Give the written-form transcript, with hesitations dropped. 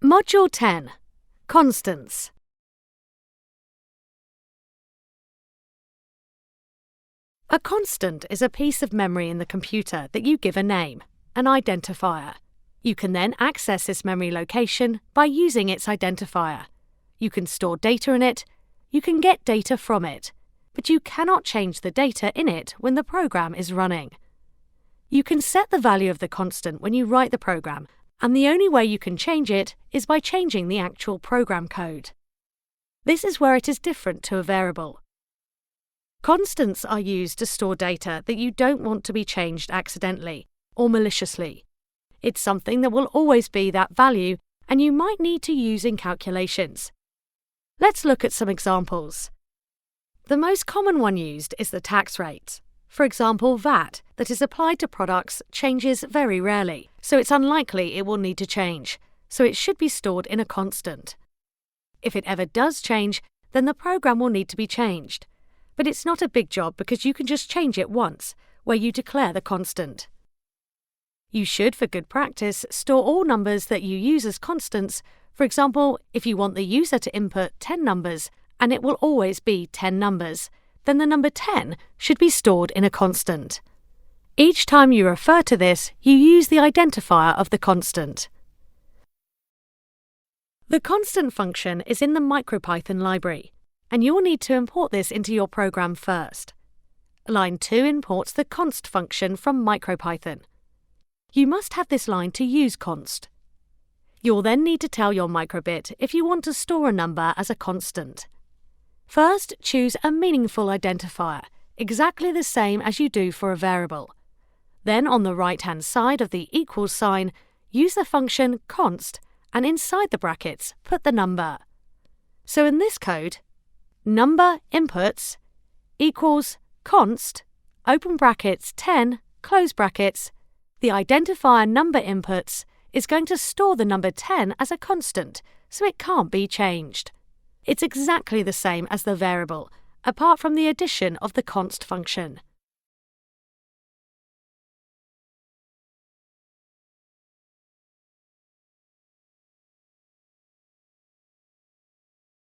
Module 10. Constants. A constant is a piece of memory in the computer that you give a name, an identifier. You can then access this memory location by using its identifier. You can store data in it, you can get data from it, but you cannot change the data in it when the program is running. You can set the value of the constant when you write the program, and the only way you can change it is by changing the actual program code. This is where it is different to a variable. Constants are used to store data that you don't want to be changed accidentally or maliciously. It's something that will always be that value, and you might need to use in calculations. Let's look at some examples. The most common one used is the tax rate. For example, VAT that is applied to products changes very rarely, so it's unlikely it will need to change, so it should be stored in a constant. If it ever does change, then the program will need to be changed. But it's not a big job because you can just change it once, where you declare the constant. You should, for good practice, store all numbers that you use as constants. For example, if you want the user to input 10 numbers, and it will always be 10 numbers, then the number 10 should be stored in a constant. Each time you refer to this, you use the identifier of the constant. The constant function is in the MicroPython library, and you'll need to import this into your program first. Line 2 imports the const function from MicroPython. You must have this line to use const. You'll then need to tell your microbit if you want to store a number as a constant. First, choose a meaningful identifier, exactly the same as you do for a variable. Then on the right-hand side of the equals sign, use the function const, and inside the brackets, put the number. So in this code, number inputs equals const, open brackets 10, close brackets. The identifier number inputs is going to store the number 10 as a constant, so it can't be changed. It's exactly the same as the variable, apart from the addition of the const function.